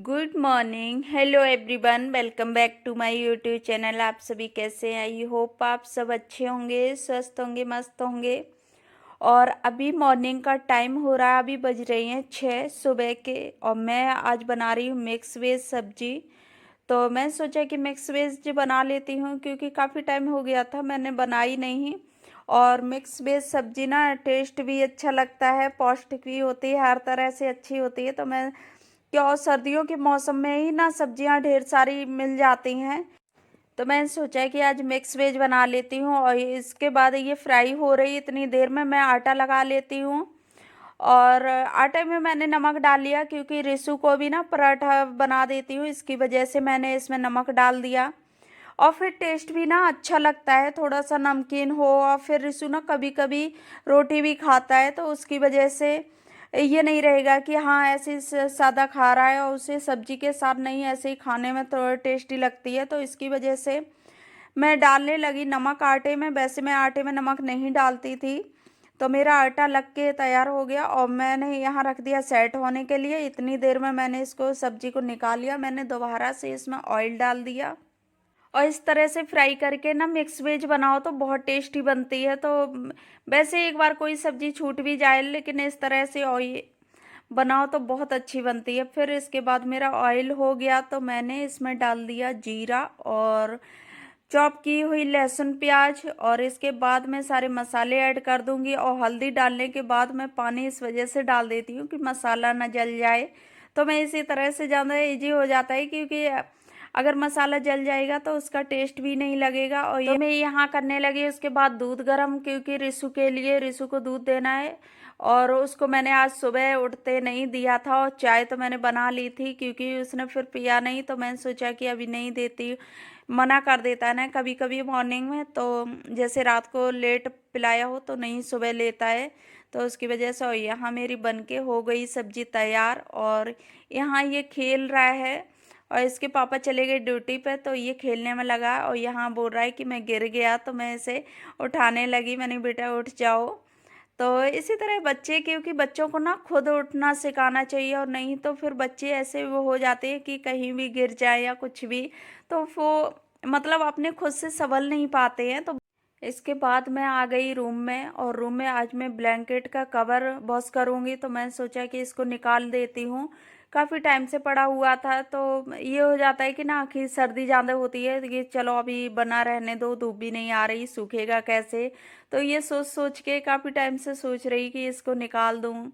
Good morning, hello everyone, welcome back to my YouTube channel. आप सभी कैसे हैं? आई होप आप सब अच्छे होंगे, स्वस्थ होंगे, मस्त होंगे। और अभी मॉर्निंग का टाइम हो रहा है, अभी बज रही हैं 6 सुबह के। और मैं आज बना रही हूँ मिक्स वेज सब्जी। तो मैं सोचा कि मिक्स वेज बना लेती हूँ क्योंकि काफ़ी टाइम हो गया था मैंने बनाई नहीं। और मिक्स वेज सब्जी ना टेस्ट भी अच्छा लगता है, पौष्टिक भी होती है, हर तरह से अच्छी होती है। तो मैं क्या, और सर्दियों के मौसम में ही ना सब्जियां ढेर सारी मिल जाती हैं। तो मैंने सोचा कि आज मिक्स वेज बना लेती हूँ। और इसके बाद ये फ्राई हो रही, इतनी देर में मैं आटा लगा लेती हूँ। और आटे में मैंने नमक डाल लिया क्योंकि रिसु को भी ना पराठा बना देती हूँ, इसकी वजह से मैंने इसमें नमक डाल दिया। और फिर टेस्ट भी ना अच्छा लगता है, थोड़ा सा नमकीन हो। और फिर रिसु ना कभी कभी रोटी भी खाता है, तो उसकी वजह से ये नहीं रहेगा कि हाँ ऐसे सादा खा रहा है और उसे सब्जी के साथ नहीं, ऐसे ही खाने में थोड़ा टेस्टी लगती है। तो इसकी वजह से मैं डालने लगी नमक आटे में। वैसे मैं आटे में नमक नहीं डालती थी। तो मेरा आटा लग के तैयार हो गया और मैंने यहाँ रख दिया सेट होने के लिए। इतनी देर में मैंने इसको सब्जी को निकाल लिया। मैंने दोबारा से इसमें ऑयल डाल दिया और इस तरह से फ्राई करके ना मिक्स वेज बनाओ तो बहुत टेस्टी बनती है। तो वैसे एक बार कोई सब्जी छूट भी जाए, लेकिन इस तरह से ऑयल बनाओ तो बहुत अच्छी बनती है। फिर इसके बाद मेरा ऑयल हो गया तो मैंने इसमें डाल दिया जीरा और चॉप की हुई लहसुन प्याज। और इसके बाद मैं सारे मसाले ऐड कर दूंगी। और हल्दी डालने के बाद मैं पानी इस वजह से डाल देती हूँ कि मसाला ना जल जाए। तो मैं इसी तरह से ज़्यादा इजी हो जाता है, क्योंकि अगर मसाला जल जाएगा तो उसका टेस्ट भी नहीं लगेगा। और ये मैं यहाँ करने लगी। उसके बाद दूध गर्म, क्योंकि रिसु के लिए, रिसु को दूध देना है। और उसको मैंने आज सुबह उठते नहीं दिया था। और चाय तो मैंने बना ली थी क्योंकि उसने फिर पिया नहीं, तो मैंने सोचा कि अभी नहीं देती, मना कर देता है ना कभी कभी मॉर्निंग में। तो जैसे रात को लेट पिलाया हो तो नहीं सुबह लेता है। तो उसकी वजह से। और यहाँ मेरी बनके हो गई सब्जी तैयार। और यहाँ ये खेल रहा है और इसके पापा चले गए ड्यूटी पे, तो ये खेलने में लगा। और यहाँ बोल रहा है कि मैं गिर गया, तो मैं इसे उठाने लगी। मैंने, बेटा उठ जाओ। तो इसी तरह बच्चे, क्योंकि बच्चों को ना खुद उठना सिखाना चाहिए, और नहीं तो फिर बच्चे ऐसे वो हो जाते हैं कि कहीं भी गिर जाए या कुछ भी, तो वो मतलब अपने खुद से संभल नहीं पाते हैं। तो इसके बाद मैं आ गई रूम में। और रूम में आज मैं ब्लैंकेट का कवर वॉश करूँगी। तो मैं सोचा कि इसको निकाल देती हूँ, काफ़ी टाइम से पड़ा हुआ था। तो ये हो जाता है कि ना कि सर्दी ज़्यादा होती है, तो ये चलो अभी बना रहने दो, धूप भी नहीं आ रही, सूखेगा कैसे। तो ये सोच सोच के काफ़ी टाइम से सोच रही कि इसको निकाल दूँ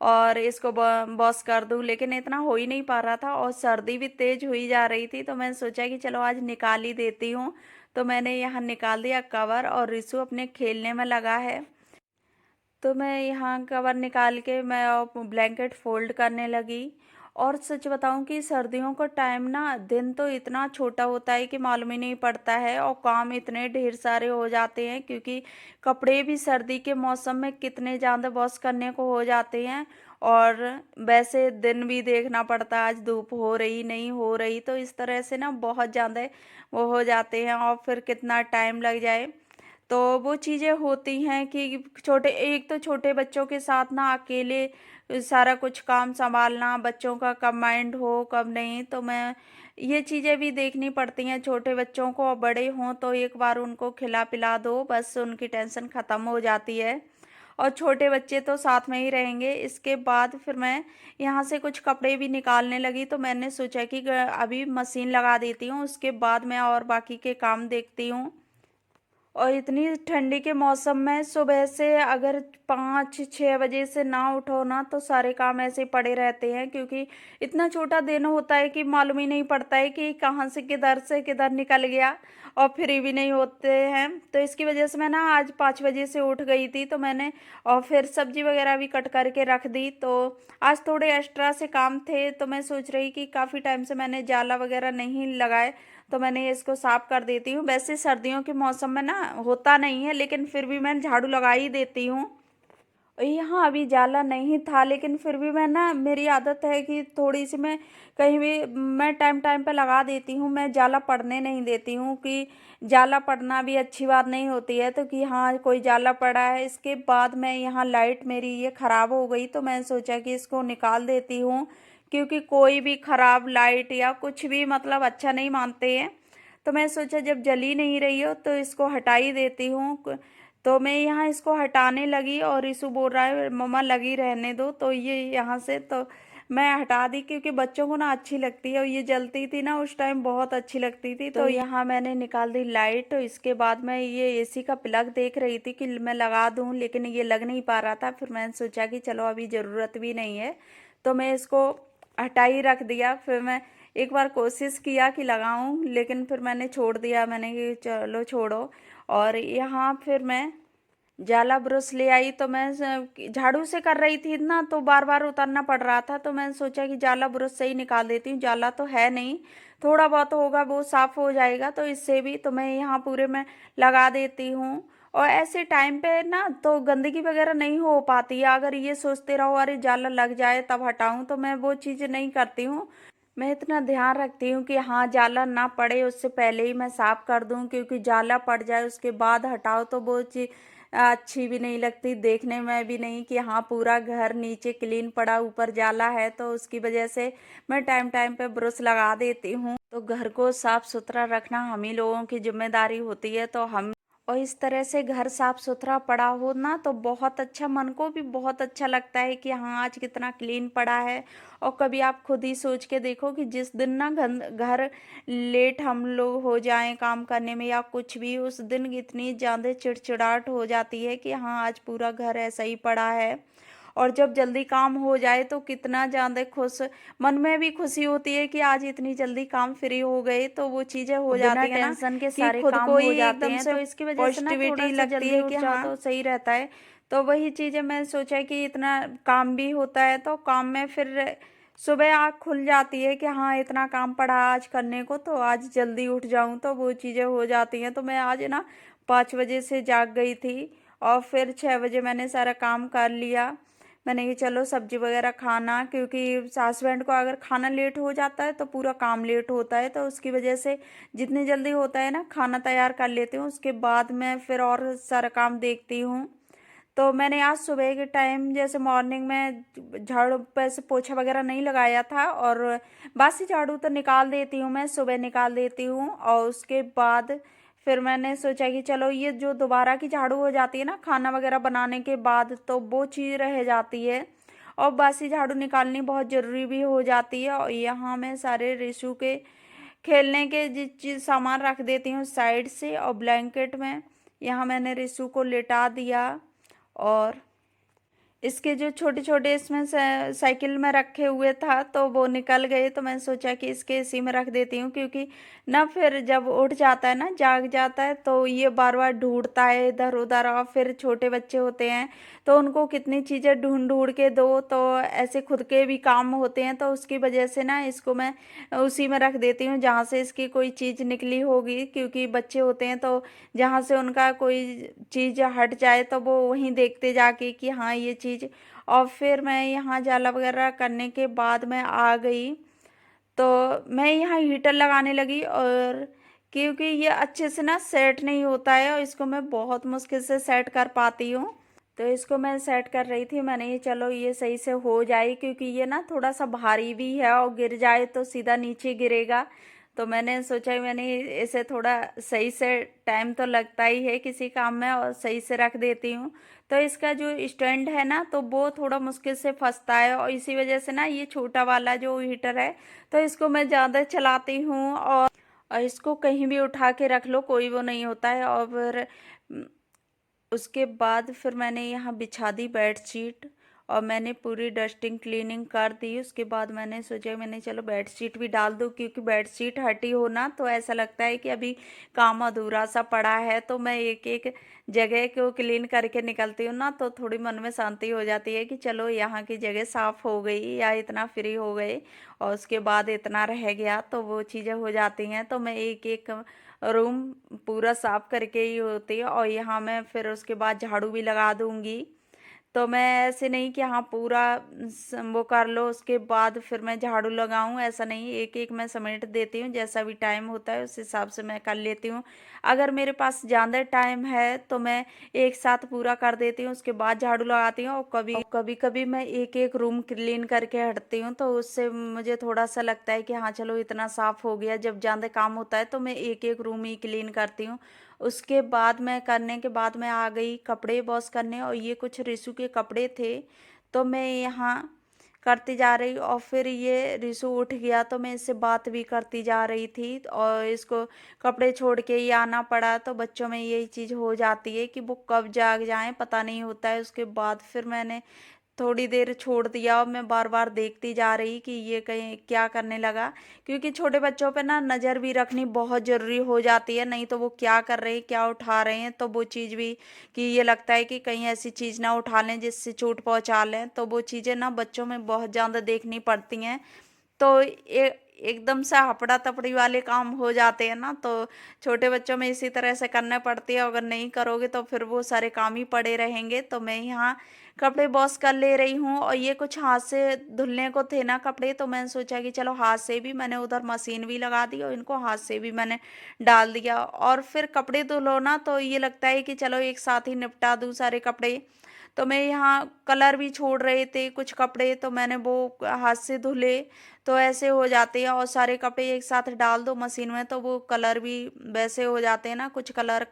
और इसको वॉश कर दूँ, लेकिन इतना हो ही नहीं पा रहा था। और सर्दी भी तेज़ हुई जा रही थी, तो मैंने सोचा कि चलो आज निकाल ही देती हूँ। तो मैंने यहाँ निकाल दिया कवर। और रिसु अपने खेलने में लगा है। तो मैं यहाँ कवर निकाल के मैं ब्लैंकेट फोल्ड करने लगी। और सच बताऊं कि सर्दियों का टाइम ना, दिन तो इतना छोटा होता है कि मालूम ही नहीं पड़ता है, और काम इतने ढेर सारे हो जाते हैं, क्योंकि कपड़े भी सर्दी के मौसम में कितने ज़्यादा वॉश करने को हो जाते हैं। और वैसे दिन भी देखना पड़ता है, आज धूप हो रही नहीं हो रही, तो इस तरह से ना बहुत ज़्यादा वो हो जाते हैं। और फिर कितना टाइम लग जाए, तो वो चीज़ें होती हैं कि छोटे, एक तो छोटे बच्चों के साथ ना अकेले सारा कुछ काम संभालना, बच्चों का कब माइंड हो कब नहीं, तो मैं ये चीज़ें भी देखनी पड़ती हैं छोटे बच्चों को। और बड़े हों तो एक बार उनको खिला पिला दो, बस उनकी टेंशन ख़त्म हो जाती है। और छोटे बच्चे तो साथ में ही रहेंगे। इसके बाद फिर मैं यहाँ से कुछ कपड़े भी निकालने लगी। तो मैंने सोचा कि अभी मशीन लगा देती हूँ, उसके बाद मैं और बाकी के काम देखती हूँ। और इतनी ठंडी के मौसम में सुबह से अगर 5-6 बजे से ना उठो ना, तो सारे काम ऐसे पड़े रहते हैं, क्योंकि इतना छोटा दिन होता है कि मालूम ही नहीं पड़ता है कि कहाँ से किधर निकल गया। और फ्री भी नहीं होते हैं। तो इसकी वजह से मैं ना आज 5 बजे से उठ गई थी। तो मैंने और फिर सब्जी वगैरह भी कट करके रख दी। तो आज थोड़े एक्स्ट्रा से काम थे, तो मैं सोच रही कि काफ़ी टाइम से मैंने जाला वगैरह नहीं लगाए, तो मैंने इसको साफ कर देती हूँ। वैसे सर्दियों के मौसम में ना होता नहीं है, लेकिन फिर भी मैं झाड़ू लगा ही देती हूँ। यहाँ अभी जाला नहीं था, लेकिन फिर भी मैं ना, मेरी आदत है कि थोड़ी सी मैं कहीं भी मैं टाइम टाइम पे लगा देती हूँ। मैं जाला पड़ने नहीं देती हूँ, कि जाला पड़ना भी अच्छी बात नहीं होती है। तो कि हाँ कोई जाला पड़ा है। इसके बाद मैं यहाँ लाइट मेरी ये ख़राब हो गई, तो मैंने सोचा कि इसको निकाल देती हूँ, क्योंकि कोई भी ख़राब लाइट या कुछ भी मतलब अच्छा नहीं मानते हैं। तो मैं सोचा जब जल ही नहीं रही हो तो इसको हटा ही देती हूँ। तो मैं यहाँ इसको हटाने लगी और रीशु बोल रहा है मम्मा लगी रहने दो, तो ये यहाँ से तो मैं हटा दी क्योंकि बच्चों को ना अच्छी लगती है और ये जलती थी ना उस टाइम बहुत अच्छी लगती थी। तो यहाँ मैंने निकाल दी लाइट। तो इसके बाद मैं ये एसी का प्लग देख रही थी कि मैं लगा दूँ, लेकिन ये लग नहीं पा रहा था। फिर मैंने सोचा कि चलो अभी ज़रूरत भी नहीं है, तो मैं इसको हटा ही रख दिया। फिर मैं एक बार कोशिश किया कि लगाऊं, लेकिन फिर मैंने छोड़ दिया। मैंने कि चलो छोड़ो। और यहाँ फिर मैं जाला ब्रश ले आई। तो मैं झाड़ू से कर रही थी ना, तो बार बार उतारना पड़ रहा था। तो मैंने सोचा कि जाला ब्रश से ही निकाल देती हूँ, जाला तो है नहीं, थोड़ा बहुत होगा वो साफ हो जाएगा तो इससे भी। तो मैं यहाँ पूरे में लगा देती हूँ। और ऐसे टाइम पे ना तो गंदगी वगैरह नहीं हो पाती है। अगर ये सोचते रहो अरे जाला लग जाए तब हटाऊं, तो मैं वो चीज़ नहीं करती हूँ। मैं इतना ध्यान रखती हूँ कि हाँ जाला ना पड़े उससे पहले ही मैं साफ कर दूँ, क्योंकि जाला पड़ जाए उसके बाद हटाओ तो वो चीज़ अच्छी भी नहीं लगती, देखने में भी नहीं कि हाँ पूरा घर नीचे क्लीन पड़ा ऊपर जाला है। तो उसकी वजह से मैं टाइम टाइम पे ब्रश लगा देती हूँ। तो घर को साफ सुथरा रखना हम ही लोगों की जिम्मेदारी होती है। तो हम और इस तरह से घर साफ सुथरा पड़ा हो ना तो बहुत अच्छा, मन को भी बहुत अच्छा लगता है कि हाँ आज कितना क्लीन पड़ा है। और कभी आप खुद ही सोच के देखो कि जिस दिन ना घर लेट हम लोग हो जाएं काम करने में या कुछ भी, उस दिन इतनी ज़्यादा चिड़चिड़ाहट हो जाती है कि हाँ आज पूरा घर ऐसा ही पड़ा है। और जब जल्दी काम हो जाए तो कितना ज़्यादा खुश, मन में भी खुशी होती है कि आज इतनी जल्दी काम फ्री हो गए। तो वो चीज़ें हो बिना जाती है ना टेंशन के कि सारे खुद काम को हो ही जाते एकदम हैं, से तो इसकी वजह से ना थोड़ा पॉजिटिविटी सा लगती जल्दी है उठ कि जाओ हाँ तो सही रहता है। तो वही चीज़ें मैं सोचा कि इतना काम भी होता है तो काम में फिर सुबह आँख खुल जाती है कि हाँ इतना काम पड़ा आज करने को, तो आज जल्दी उठ जाऊं तो वो चीज़ें हो जाती हैं। तो मैं आज ना 5 बजे से जाग गई थी और फिर 6 बजे मैंने सारा काम कर लिया। मैंने कि चलो सब्जी वगैरह खाना, क्योंकि हस्बैंड को अगर खाना लेट हो जाता है तो पूरा काम लेट होता है। तो उसकी वजह से जितनी जल्दी होता है ना खाना तैयार कर लेती हूँ, उसके बाद मैं फिर और सारा काम देखती हूँ। तो मैंने आज सुबह के टाइम जैसे मॉर्निंग में झाड़ू पे से पोछा वगैरह नहीं लगाया था, और बासी झाड़ू तो निकाल देती हूँ, मैं सुबह निकाल देती हूँ। और उसके बाद फिर मैंने सोचा कि चलो ये जो दोबारा की झाड़ू हो जाती है ना खाना वगैरह बनाने के बाद, तो वो चीज़ रह जाती है और बासी झाड़ू निकालनी बहुत ज़रूरी भी हो जाती है। और यहाँ मैं सारे रिशु के खेलने के जिस चीज़ सामान रख देती हूँ साइड से, और ब्लैंकेट में यहाँ मैंने रिशु को लेटा दिया। और इसके जो छोटे छोटे इसमें साइकिल में रखे हुए था तो वो निकल गए, तो मैंने सोचा कि इसके इसी में रख देती हूँ, क्योंकि ना फिर जब उठ जाता है ना जाग जाता है तो ये बार बार ढूंढता है इधर उधर। और फिर छोटे बच्चे होते हैं तो उनको कितनी चीज़ें ढूंढ ढूंढ के दो, तो ऐसे खुद के भी काम होते हैं। तो उसकी वजह से ना इसको मैं उसी में रख देती हूँ जहाँ से इसकी कोई चीज़ निकली होगी, क्योंकि बच्चे होते हैं तो जहाँ से उनका कोई चीज़ हट जाए तो वो वहीं देखते जाके कि हाँ ये चीज़। और फिर मैं यहाँ जाला वगैरह करने के बाद मैं आ गई, तो मैं यहाँ हीटर लगाने लगी। और क्योंकि ये अच्छे से ना सेट नहीं होता है और इसको मैं बहुत मुश्किल से सेट कर पाती हूँ, तो इसको मैं सेट कर रही थी। मैंने ये चलो ये सही से हो जाए, क्योंकि ये ना थोड़ा सा भारी भी है और गिर जाए तो सीधा नीचे गिरेगा। तो मैंने सोचा मैंने इसे थोड़ा सही से, टाइम तो लगता ही है किसी काम में, और सही से रख देती हूँ। तो इसका जो स्टैंड है ना तो वो थोड़ा मुश्किल से फंसता है, और इसी वजह से ना ये छोटा वाला जो हीटर है तो इसको मैं ज़्यादा चलाती हूँ। और इसको कहीं भी उठा के रख लो कोई वो नहीं होता है। और फिर उसके बाद फिर मैंने यहाँ बिछा दी बेडशीट और मैंने पूरी डस्टिंग क्लीनिंग कर दी। उसके बाद मैंने सोचा मैंने चलो बेडशीट भी डाल दूँ, क्योंकि बेडशीट हटी हो ना तो ऐसा लगता है कि अभी काम अधूरा सा पड़ा है। तो मैं एक एक जगह को क्लीन करके निकलती हूँ ना तो थोड़ी मन में शांति हो जाती है कि चलो यहाँ की जगह साफ़ हो गई या इतना फ्री हो गए, और उसके बाद इतना रह गया तो वो चीज़ें हो जाती हैं। तो मैं एक एक रूम पूरा साफ करके ही होती है। और यहाँ मैं फिर उसके बाद झाड़ू भी लगा दूंगी। तो मैं ऐसे नहीं कि हाँ पूरा वो कर लो उसके बाद फिर मैं झाड़ू लगाऊं, ऐसा नहीं, एक एक मैं समेट देती हूँ, जैसा भी टाइम होता है उस हिसाब से मैं कर लेती हूँ। अगर मेरे पास ज़्यादा टाइम है तो मैं एक साथ पूरा कर देती हूँ, उसके बाद झाड़ू लगाती हूँ। और कभी कभी मैं एक एक रूम क्लीन करके हटती हूँ, तो उससे मुझे थोड़ा सा लगता है कि हाँ चलो इतना साफ हो गया। जब ज़्यादा काम होता है तो मैं एक एक रूम ही क्लीन करती हूँ। उसके बाद मैं करने के बाद मैं आ गई कपड़े वॉश करने, और ये कुछ रिशु के कपड़े थे तो मैं यहाँ करती जा रही। और फिर ये रिशु उठ गया तो मैं इससे बात भी करती जा रही थी, और इसको कपड़े छोड़ के ही आना पड़ा। तो बच्चों में यही चीज़ हो जाती है कि वो कब जाग जाएं पता नहीं होता है। उसके बाद फिर मैंने थोड़ी देर छोड़ दिया, और मैं बार बार देखती जा रही कि ये कहीं क्या करने लगा, क्योंकि छोटे बच्चों पे ना नज़र भी रखनी बहुत ज़रूरी हो जाती है। नहीं तो वो क्या कर रहे हैं, क्या उठा रहे हैं, तो वो चीज़ भी कि ये लगता है कि कहीं ऐसी चीज़ ना उठा लें जिससे चोट पहुंचा लें, तो वो चीज़ें ना बच्चों में बहुत ज़्यादा देखनी पड़ती हैं। तो एकदम से हपड़ा तपड़ी वाले काम हो जाते हैं ना, तो छोटे बच्चों में इसी तरह से करना पड़ती है। अगर नहीं करोगे तो फिर वो सारे काम ही पड़े रहेंगे। तो मैं यहाँ कपड़े वॉश कर ले रही हूँ, और ये कुछ हाथ से धुलने को थे ना कपड़े, तो मैंने सोचा कि चलो हाथ से भी, मैंने उधर मशीन भी लगा दी और इनको हाथ से भी मैंने डाल दिया। और फिर कपड़े धुलो ना तो ये लगता है कि चलो एक साथ ही निपटा दूँ सारे कपड़े। तो मैं यहाँ कलर भी छोड़ रहे थे कुछ कपड़े, तो मैंने वो हाथ से धुले। तो ऐसे हो जाते हैं, और सारे कपड़े एक साथ डाल दो मशीन में तो वो कलर भी वैसे हो जाते हैं ना, कुछ कलर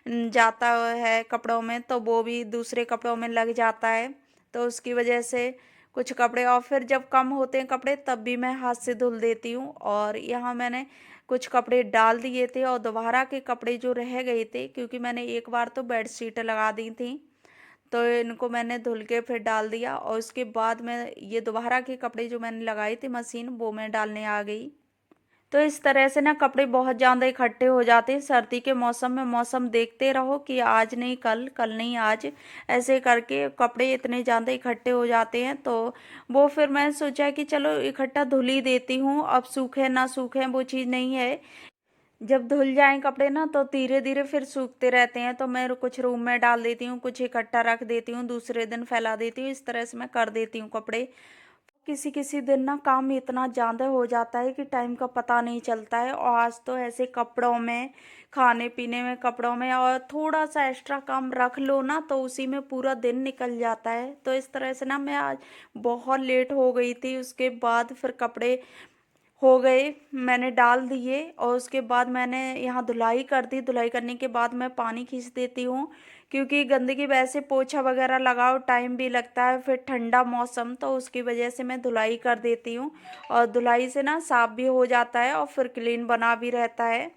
जाता है कपड़ों में तो वो भी दूसरे कपड़ों में लग जाता है। तो उसकी वजह से कुछ कपड़े, और फिर जब कम होते हैं कपड़े तब भी मैं हाथ से धुल देती हूँ। और यहाँ मैंने कुछ कपड़े डाल दिए थे, और दोबारा के कपड़े जो रह गए थे, क्योंकि मैंने एक बार तो बेडशीट लगा दी थी, तो इनको मैंने धुल के फिर डाल दिया। और उसके बाद मैं ये दोबारा के कपड़े जो मैंने लगाए थे मशीन, वो मैं डालने आ गई। तो इस तरह से ना कपड़े बहुत ज़्यादा इकट्ठे हो जाते हैं सर्दी के मौसम में। मौसम देखते रहो कि आज नहीं कल, कल नहीं आज, ऐसे करके कपड़े इतने ज़्यादा इकट्ठे हो जाते हैं। तो वो फिर मैंने सोचा कि चलो इकट्ठा धुल ही देती हूँ, अब सूखे ना सूखे वो चीज़ नहीं है। जब धुल जाएं कपड़े ना तो धीरे धीरे फिर सूखते रहते हैं। तो मैं कुछ रूम में डाल देती हूँ, कुछ इकट्ठा रख देती हूँ, दूसरे दिन फैला देती हूँ, इस तरह से मैं कर देती हूँ कपड़े। किसी किसी दिन ना काम इतना ज़्यादा हो जाता है कि टाइम का पता नहीं चलता है। और आज तो ऐसे कपड़ों में, खाने पीने में, कपड़ों में, और थोड़ा सा एक्स्ट्रा काम रख लो ना तो उसी में पूरा दिन निकल जाता है। तो इस तरह से ना मैं आज बहुत लेट हो गई थी। उसके बाद फिर कपड़े हो गए, मैंने डाल दिए, और उसके बाद मैंने यहाँ धुलाई कर दी। धुलाई करने के बाद मैं पानी खींच देती हूँ, क्योंकि गंदगी वैसे पोछा वगैरह लगाओ टाइम भी लगता है, फिर ठंडा मौसम, तो उसकी वजह से मैं धुलाई कर देती हूँ। और धुलाई से ना साफ भी हो जाता है और फिर क्लीन बना भी रहता है।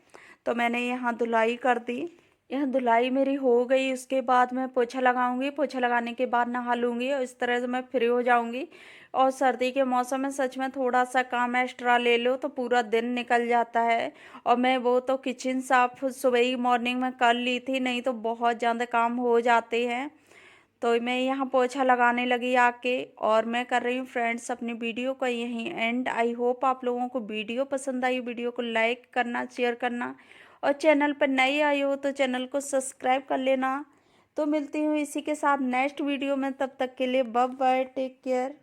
तो मैंने यहाँ धुलाई कर दी। यह धुलाई मेरी हो गई, उसके बाद मैं पोछा लगाऊंगी, पोछा लगाने के बाद नहा लूँगी, और इस तरह से मैं फ्री हो जाऊंगी। और सर्दी के मौसम में सच में थोड़ा सा काम एक्स्ट्रा ले लो तो पूरा दिन निकल जाता है। और मैं वो तो किचन साफ सुबह ही मॉर्निंग में कर ली थी, नहीं तो बहुत ज़्यादा काम हो जाते हैं। तो मैं यहाँ पोछा लगाने लगी आके, और मैं कर रही हूँ फ्रेंड्स अपनी वीडियो को यहीं एंड। आई होप आप लोगों को वीडियो पसंद आई। वीडियो को लाइक करना, शेयर करना, और चैनल पर नए आए हो तो चैनल को सब्सक्राइब कर लेना। तो मिलती हूँ इसी के साथ नेक्स्ट वीडियो में, तब तक के लिए बाय बाय, टेक केयर।